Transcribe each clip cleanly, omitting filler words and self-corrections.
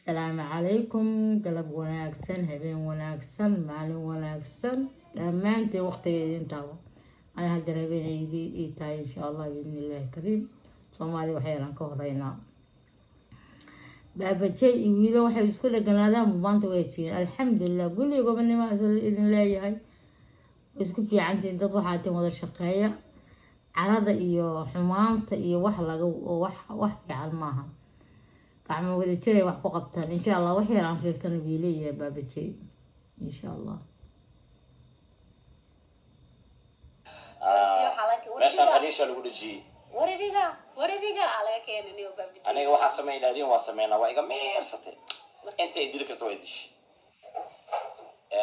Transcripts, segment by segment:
السلام عليكم قلب وناكسن هبين وناكسن معلم وناكسن لما انت وقتي انتوا انا هقدر هبين ايتاي ان شاء الله باذن الله الكريم صومالي وحيران كهرينا بابا شيء ويلا waxay isku dhaganaadaan maanta way jiin alxamdulillah guriga gobonimo asal idin leeyahay isku fiicantiin dad waxa tiin wada shaqeeya carada iyo xumaanta iyo wax laga wax fiican maaha gacmo wada jiray wax ku qabtaan insha Allah wax yar aan fiirsan biileeyahay baba jay insha Allah meeshaan qaniisha lagu dhajiyey waririga alaga keenay baba jay aniga waxaa sameeyay waa sameeyna waa iga meersatay inta ay dili karto way dish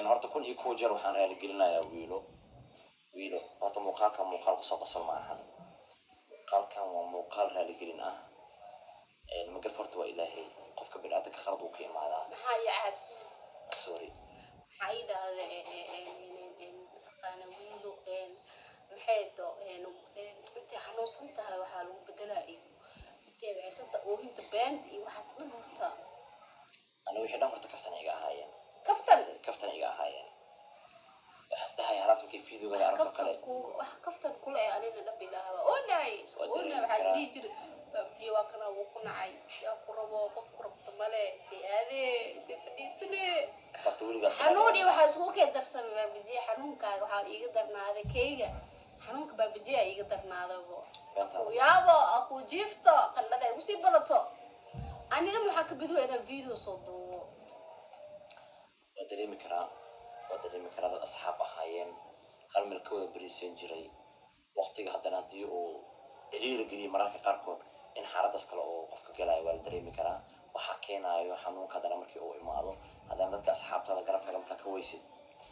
horta kun iyo koo jeer waxaan raali gelinayaa wiilo horta muuqaalka ku soo qasal ma ahan muuqaalkan waa muuqaal raali gelin ah مقف فرت وإلهي قف كبراتك خرط وكيمانا هاي عس سوري حيدا أنا ويلو محيطو أنت حنوصنتها وحالو بدلائي أنت بعسنت وهنت بنتي وحسن مرتا أنا وحيدا فرت كفتن إيجا هاي كفتن إيجا هاي حسدها يا راس كيف فيديو غير عرفت كله كفتن كله يعني نبي لها أوناي بحد يجري بابجي وكنا وكناعي يا قربو قف قربت ماله هذه فديسني حنوني وحاسوك درسن بابجي حنونكاga waxa iiga darnaaday keyga xanuunka baabaji ay iiga darnaaday yaabo aku jiifto qandhada ay usi badato anina waxa ka bidu inaan video soo duubo wadreemi karaa dad asxaab ahaayeen hal meel ka wada bariisan jiray waqtiga haddana hadii uu ciriiri geliyo mararka qaarkood in xaaladaas kale oo qofka galaya waa la dareemi karaa waxaa keenayo xanuunka haddana markii uu imaado haddana dadka asxaabtada garabkaaga markaa ka weysid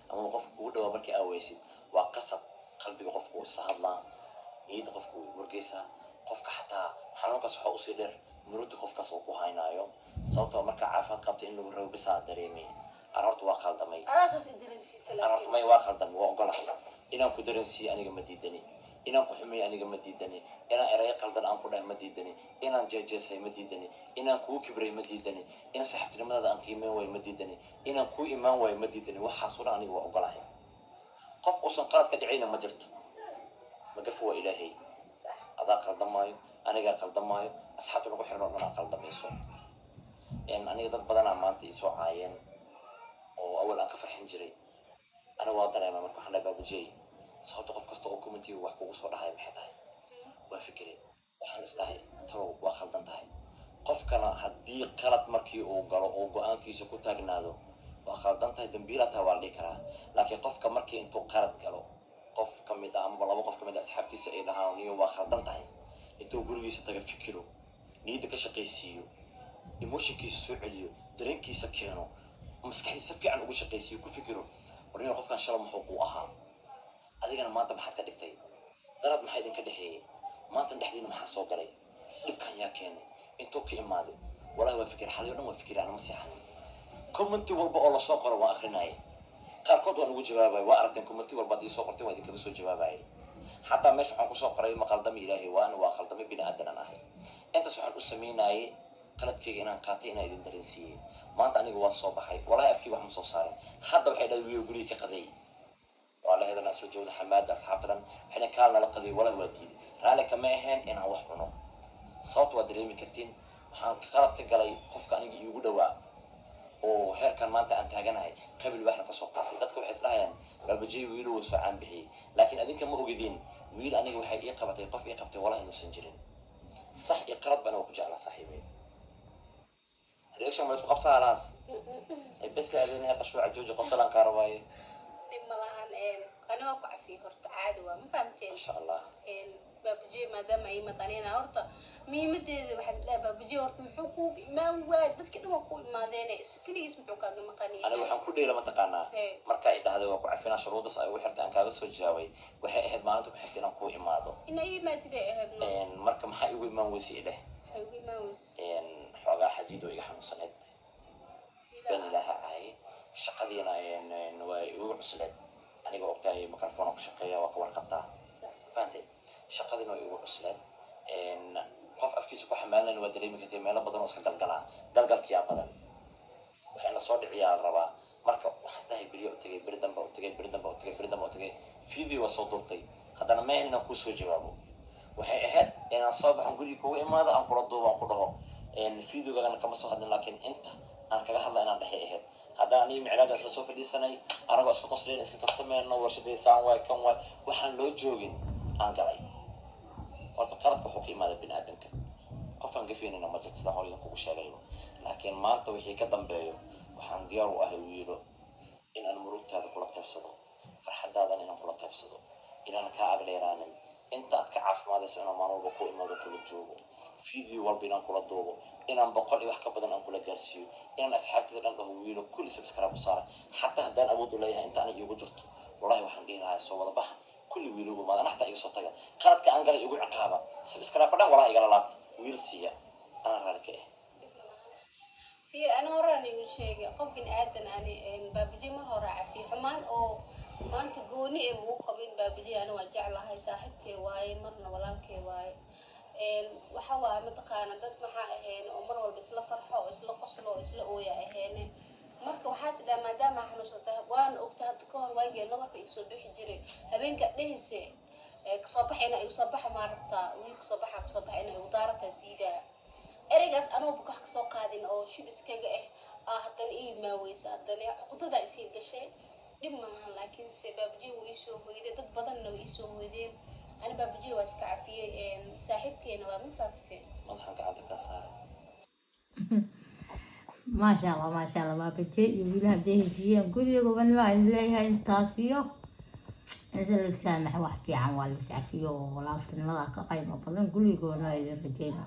ama qofka ugu dhawaa markii aa weysid waa qasab qalbiga qofka uu isla hadlaa niyadda qofka uu wargeysaa qofka xataa xanuunkaas waxaa usii dheer murugta qofkaas uu ku haynayo sababtoo markaa caafimaad qabta in lagu rabo bisaa dareemi carruurta waa khaldamay waa khaldamay waa ogolahay inaan ku dareensiiyo aniga ma diidani inaan ku xumeeyo aniga ma diidani inaan erayo qaldan aan ku dhahay ma diidani inaan jeejeesay ma diidani inaan kuu kibray ma diidani in saxibtinimadaada aan qiimeyn waayo ma diidani inaan kuu imaan waayo ma diidani waxaasoo dhan aniga waa ogolahay qof uusan qalad ka dhicayna ma jirto magafu waa ilaahay adaa qaldamaayo anigaa qaldamaayo asxaabta nagu xiran oo dhan aa qaldamayso aniga dad badanaa maanta isoo caayeen oo awal aan ka farxin jiray aniga waa dareema marka waxaan dhahay baabajey sababta qof kasta oo commentiga wax kugu soo dhahay maxay tahay waa fikireen waxaan isdhahay talow waa khaldan tahay qofkana haddii qalad markii uu galo oo go-aankiisa ku taagnaado waa khaldan tahay dambiilaa tahay waa la dhihi karaa laakiin qofka markii intuu qalad galo qof ka mid ah amaba laba qof ka mid ah asxaabtiisa ay dhahaan niyo waa khaldan tahay intuu gurigiisa taga fikiro niyadda ka shaqaysiiyo emotionkiisa soo celiyo dareenkiisa keeno maskaxdiisa fiican ugu shaqaysiiyo ku fikiro warniyo qofkan shalay muxuu kuu ahaa adigana maanta maxaad ka dhigtay darad maxaa idinka dhexeeyey maanta dhexdiina maxaa soo galay dhibkan yaa keenay intuu ka imaaday walahi waa fikir xalay oo dhan waa fikir ana ma seexanin commenti walba oo lasoo qoro waan akrinayay qaarkood waan ugu jawaabayay waa aragteen commenti walba ad iisoo qorteen waa idinkaga soo jawaabayay xataa meesha waxaan kusoo qoray ma qaldami ilaahay waa khaldamay bini aadan aan ahay intaas waxaan u samaynayay qaladkayga inaan qaatay inaan idin dareensiiyey maanta aniga waan soo baxay walahi afkii wax ma soo saarin hadda waxay dhahay wiyo guriga ka qaday والله هذا الناس وجود حماد أصحابنا إحنا كالنا لقضي ولا ودي رالك ما يهين إنها وحنا صوت ودريمي كرتين وحن خرط كجلي قف كان يجي يقول دواء وهير كان ما أنت هاجناي قبل واحد كسوقات تذكر حسنا يعني ببجي ويلو وسعان به لكن أذيك موجودين ويل أنا جو حي إقبتي قف إقبتي والله إنه سنجرين صح إقرب أنا وكجع على صاحبي ريكشن ما يسوق بصها راس بس علينا قشوا عجوج قصلا كهربائي أنا أقع فيه هرت عادي وما فهمتين إن شاء الله بابجي ما دام أي مطانينا هرت ميمتي واحد لا بابجي هرت محوكو ما وادت كده ما كل ما ذينا كل اسم حوكا مقانين أنا وحن كل لما تقانا مركا إذا هذا وقع فينا شروط صار وحرت أنك هذا سجاوي وحي أحد معناته بحكي أنا كوي إماده إن أي ما تدي أحد إن مركا محيوي ما وسيله حيوي ما وس إن حاجة حديد ويجحم سند بين لها عاي شقدينا إن ويوصلت aniga ogtahay microphone ku shaqeeya waa ka warqabtaa faantay shaqadina way ugu cusleen qof afkiisa ku xamaalan waa dareemi kartay meelo badan oo iska galgalaa galgalkiya badan soo dhiciyaa la rabaa marka waxaas dhahay beriyo u tagay beri dambe u tagay beri dambe u tagay beri dambe u tagay video waa soo duubtay haddana ma inaan kuu soo jawaabo waxay ahayd inaan soo baxan guriga kugu imaado aan kula duubaan ku dhaho videogana kama soo hadlin laakiin inta aan kaga hadla inaan dhexe ahayd haddana aniga micraadaas la soo fadhiisanay anagoo iska qosleen iska kaftameeno warshadaysaan waay kan waay waxaan loo joogin aan galay horta qaladka wuxuu ka imaaday bini aadanka qofaan gafiynayna ma jirto sidaan hooyadan kugu sheegayno laakiin maanta wixii ka dambeeyo waxaan diyaar u ahay wiilo inaan murugtaada kula qaybsado farxadaadana inaan kula qaybsado inaan kaa agdheeraanin inta aad ka caafimaadaysa inaan maalin walba ku imaado kula joogo video walba inaan kula duubo inaan 100 iyo wax ka badan aan kula gaarsiiyo inaan asxaabtayda dhan dhaho wiilo kulli subscribe u saara xataa haddaan awood u leeyahay inta aniga iigu jirto wallahi waxaan dhihi lahaa soo wada baxa kulli wiilo ugu maadana xataa iga soo taga qaladka aan galay igu ciqaaba subscribe dhan walaa igala laabta wiil siiya anaa raali ka fiir ana horaan igu sheegay qof bin aadan ani baabiji ma hore cafi xumaan oo maanta gooni ee muu qabin baabiji ana waa jeclahay saaxiibkay waaye marna walaalkay waaye waxa waa mataqaana dad maxaa ahayn oo mar walba isla farxo oo isla qoslo oo isla ooya ahayn marka waxaa sidhaa maadaama xanuunsatay waan ogtahay hadda ka hor waagii nabarka igu soo bixi jiray habeenka dhehayse kasoo baxayna igu soo baxa maa rabtaa wiil kasoo baxayna igu daarata diidaa ereygaas anoo bukax kasoo qaadin oo shib iskaga haddana ii maaweysa haddana cuqdada isii gashay dhib maahan laakiin se baabji wuu iisoo hoyday dad badanna way iisoo hoydeen أنا بابجي واسكعفيه صاحبكي أنا ما فهمتين. ما ضحك على كسر. ما شاء الله ما شاء الله بابجي يقول هذه شيء كل يوم ما إليها إنتاسيو. نزل السامح واحد في عن والد سعفيه ولا أفتن الله كقيمة بدن كل يوم أنا إذا رجينا.